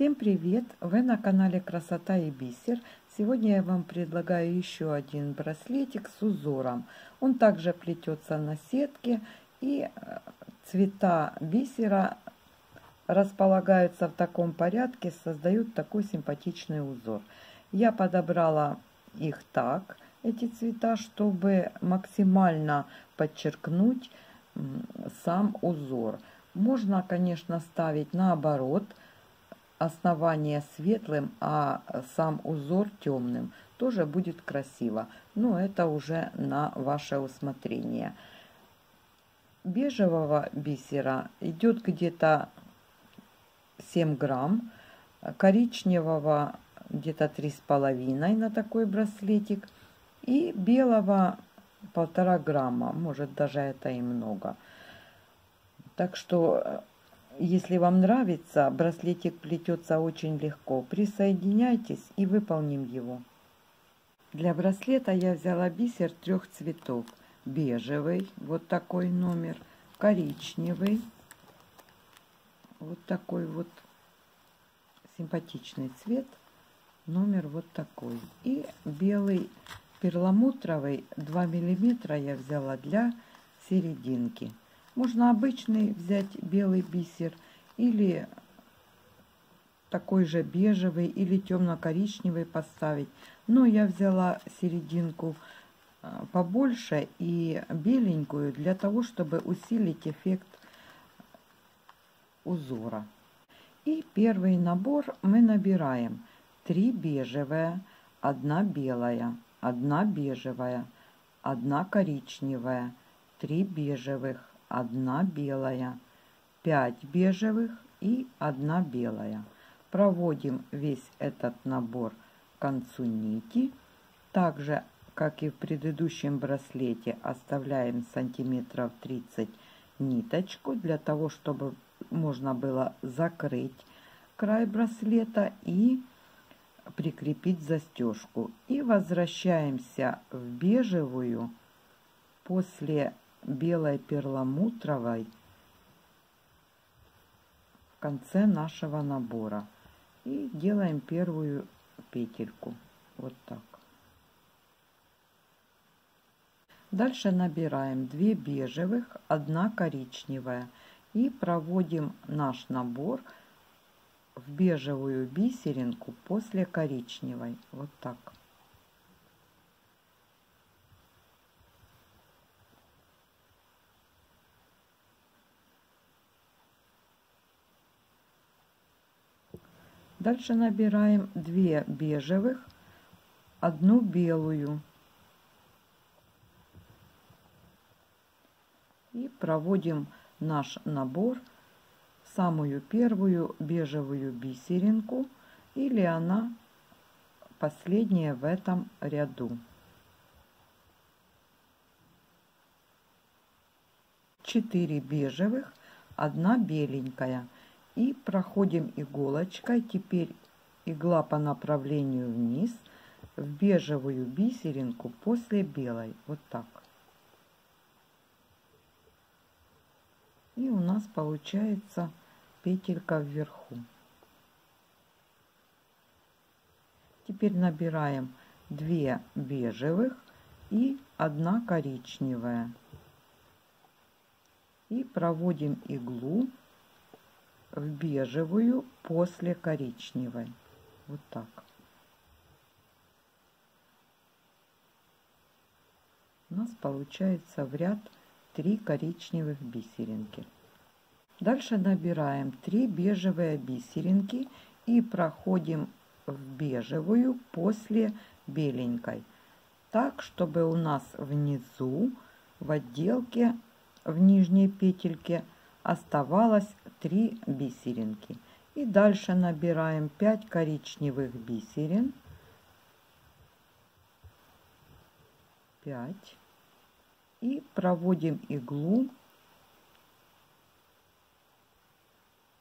Всем привет! Вы на канале Красота и Бисер. Сегодня я вам предлагаю еще один браслетик с узором. Он также плетется на сетке, и цвета бисера располагаются в таком порядке, создают такой симпатичный узор. Я подобрала их так, эти цвета, чтобы максимально подчеркнуть сам узор. Можно, конечно, ставить наоборот, основание светлым, а сам узор темным. Тоже будет красиво. Но это уже на ваше усмотрение. Бежевого бисера идет где-то 7 грамм. Коричневого где-то 3,5 на такой браслетик. И белого 1,5 грамма. Может, даже это и много. Так что, если вам нравится, браслетик плетется очень легко. Присоединяйтесь и выполним его. Для браслета я взяла бисер 3 цветов. Бежевый, вот такой номер, коричневый, вот такой вот симпатичный цвет, номер вот такой. И белый перламутровый 2 миллиметра я взяла для серединки. Можно обычный взять белый бисер или такой же бежевый или темно-коричневый поставить. Но я взяла серединку побольше и беленькую для того, чтобы усилить эффект узора. И первый набор мы набираем 3 бежевые, 1 белая, 1 бежевая, 1 коричневая, 3 бежевых, 1 белая, 5 бежевых и 1 белая. Проводим весь этот набор к концу нити. Также, как и в предыдущем браслете, оставляем сантиметров 30 ниточку для того, чтобы можно было закрыть край браслета и прикрепить застежку. И возвращаемся в бежевую после белой перламутровой в конце нашего набора. И делаем первую петельку. Вот так. Дальше набираем 2 бежевых, 1 коричневая. И проводим наш набор в бежевую бисеринку после коричневой. Вот так. Дальше набираем 2 бежевых, 1 белую. И проводим наш набор в самую первую бежевую бисеринку, или она последняя в этом ряду. 4 бежевых, 1 беленькая. И проходим иголочкой, теперь игла по направлению вниз, в бежевую бисеринку после белой. Вот так. И у нас получается петелька вверху. Теперь набираем 2 бежевых и 1 коричневая. И проводим иглу в бежевую после коричневой. Вот так. У нас получается в ряд 3 коричневых бисеринки. Дальше набираем 3 бежевые бисеринки и проходим в бежевую после беленькой. Так, чтобы у нас внизу в отделке, в нижней петельке оставалось 3 бисеринки. И дальше набираем 5 коричневых бисерин. 5. И проводим иглу.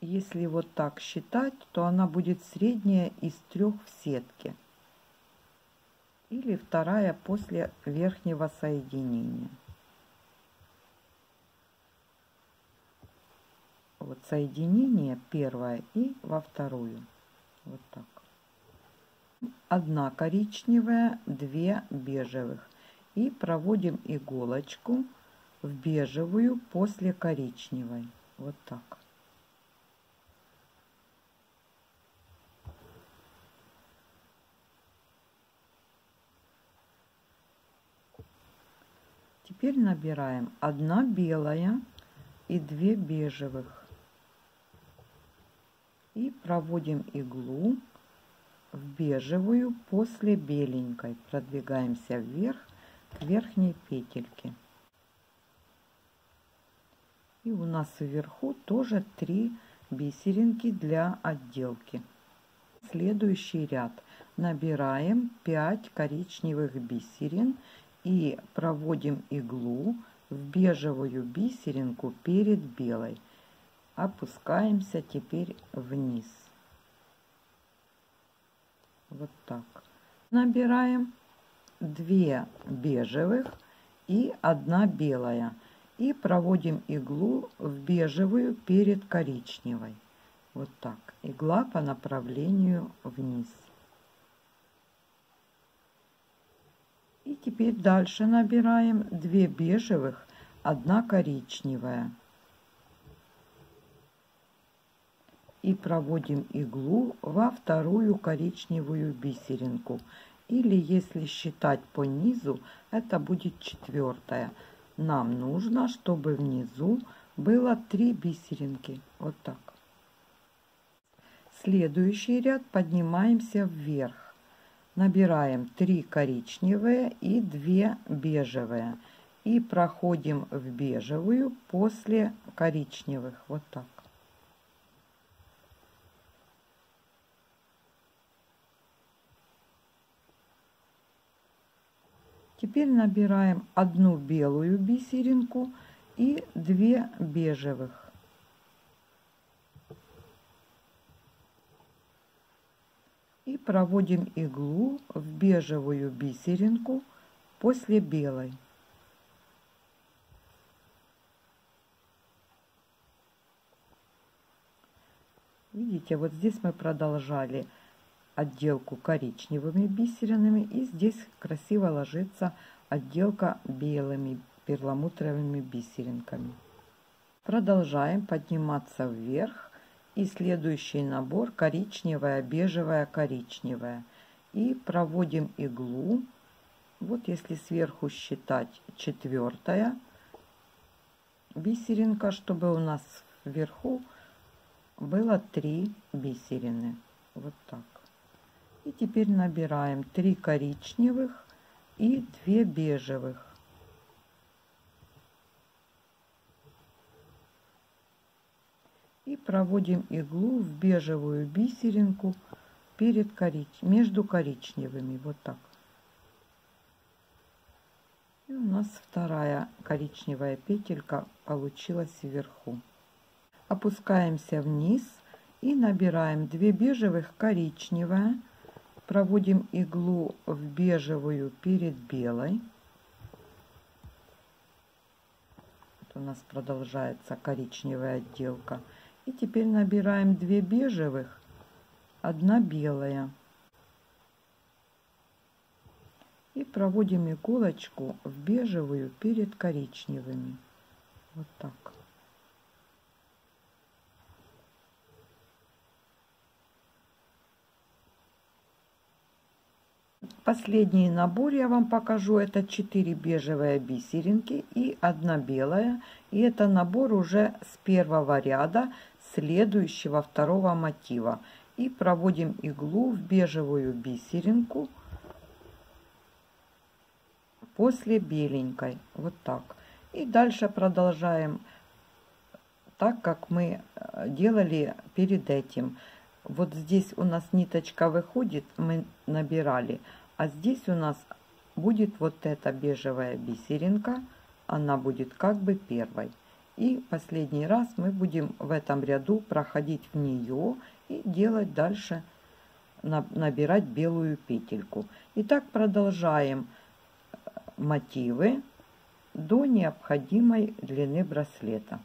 Если вот так считать, то она будет средняя из 3 в сетке. Или вторая после верхнего соединения. Вот соединение первое и во вторую. Вот так. Одна коричневая, 2 бежевых. И проводим иголочку в бежевую после коричневой. Вот так. Теперь набираем 1 белая и 2 бежевых. И проводим иглу в бежевую после беленькой. Продвигаемся вверх к верхней петельке. И у нас вверху тоже 3 бисеринки для отделки. Следующий ряд. Набираем 5 коричневых бисерин и проводим иглу в бежевую бисеринку перед белой. Опускаемся теперь вниз. Вот так. Набираем 2 бежевых и 1 белая. И проводим иглу в бежевую перед коричневой. Вот так. Игла по направлению вниз. И теперь дальше набираем 2 бежевых, 1 коричневая. И проводим иглу во вторую коричневую бисеринку. Или если считать по низу, это будет 4-я. Нам нужно, чтобы внизу было 3 бисеринки. Вот так. Следующий ряд поднимаемся вверх. Набираем 3 коричневые и 2 бежевые. И проходим в бежевую после коричневых. Вот так. Теперь набираем 1 белую бисеринку и 2 бежевых. И проводим иглу в бежевую бисеринку после белой. Видите, вот здесь мы продолжали отделку коричневыми бисеринами, и здесь красиво ложится отделка белыми перламутровыми бисеринками. Продолжаем подниматься вверх, и следующий набор коричневая, бежевая, коричневая. И проводим иглу, вот если сверху считать 4-я бисеринка, чтобы у нас вверху было 3 бисерины. Вот так. И теперь набираем 3 коричневых и 2 бежевых. И проводим иглу в бежевую бисеринку перед между коричневыми. Вот так. И у нас вторая коричневая петелька получилась вверху. Опускаемся вниз и набираем 2 бежевых, коричневая. Проводим иглу в бежевую перед белой. Вот у нас продолжается коричневая отделка. И теперь набираем 2 бежевых, 1 белая. И проводим иголочку в бежевую перед коричневыми. Вот так. Последний набор я вам покажу. Это 4 бежевые бисеринки и 1 белая. И это набор уже с первого ряда следующего второго мотива. И проводим иглу в бежевую бисеринку после беленькой. Вот так. И дальше продолжаем так, как мы делали перед этим. Вот здесь у нас ниточка выходит, мы набирали. А здесь у нас будет вот эта бежевая бисеринка, она будет как бы первой. И последний раз мы будем в этом ряду проходить в нее и делать дальше, набирать белую петельку. И так продолжаем мотивы до необходимой длины браслета.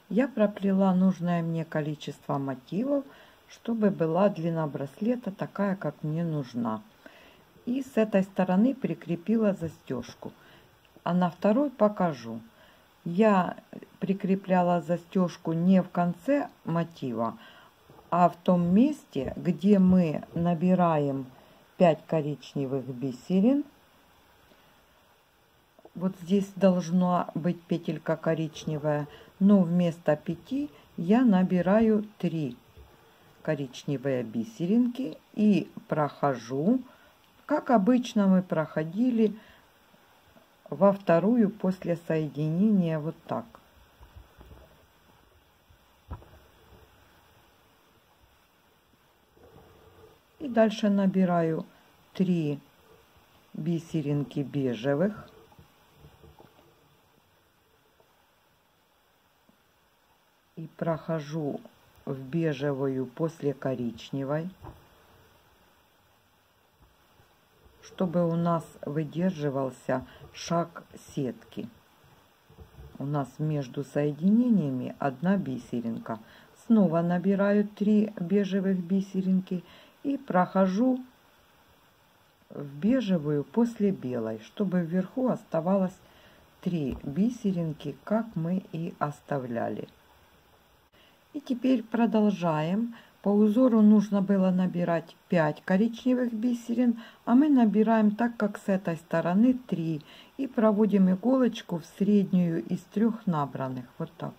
Я проплела нужное мне количество мотивов, чтобы была длина браслета такая, как мне нужна. И с этой стороны прикрепила застежку. А на второй покажу. Я прикрепляла застежку не в конце мотива, а в том месте, где мы набираем 5 коричневых бисерин. Вот здесь должна быть петелька коричневая, но вместо 5 я набираю 3 коричневые бисеринки и прохожу, как обычно мы проходили во вторую после соединения, вот так. И дальше набираю 3 бисеринки бежевых. И прохожу в бежевую после коричневой, чтобы у нас выдерживался шаг сетки. У нас между соединениями 1 бисеринка. Снова набираю 3 бежевых бисеринки и прохожу в бежевую после белой, чтобы вверху оставалось 3 бисеринки, как мы и оставляли. И теперь продолжаем. По узору нужно было набирать 5 коричневых бисерин, а мы набираем, так как с этой стороны 3. И проводим иголочку в среднюю из 3 набранных. Вот так.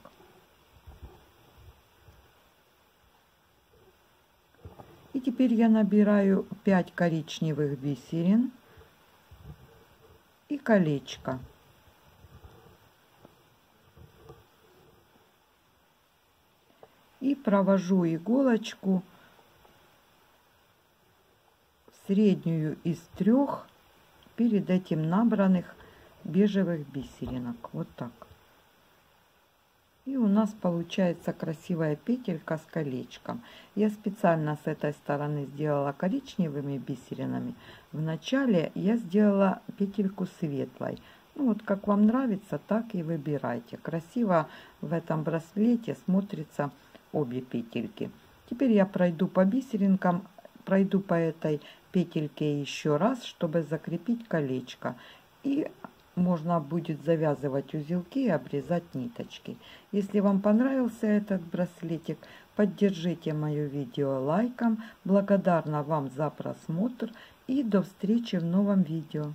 И теперь я набираю 5 коричневых бисерин и колечко. И провожу иголочку в среднюю из 3 перед этим набранных бежевых бисеринок. Вот так. И у нас получается красивая петелька с колечком. Я специально с этой стороны сделала коричневыми бисеринами. Вначале я сделала петельку светлой. Ну вот как вам нравится, так и выбирайте. Красиво в этом браслете смотрится обе петельки. Теперь я пройду по бисеринкам, пройду по этой петельке еще раз, чтобы закрепить колечко. И можно будет завязывать узелки и обрезать ниточки. Если вам понравился этот браслетик, поддержите мое видео лайком. Благодарна вам за просмотр и до встречи в новом видео.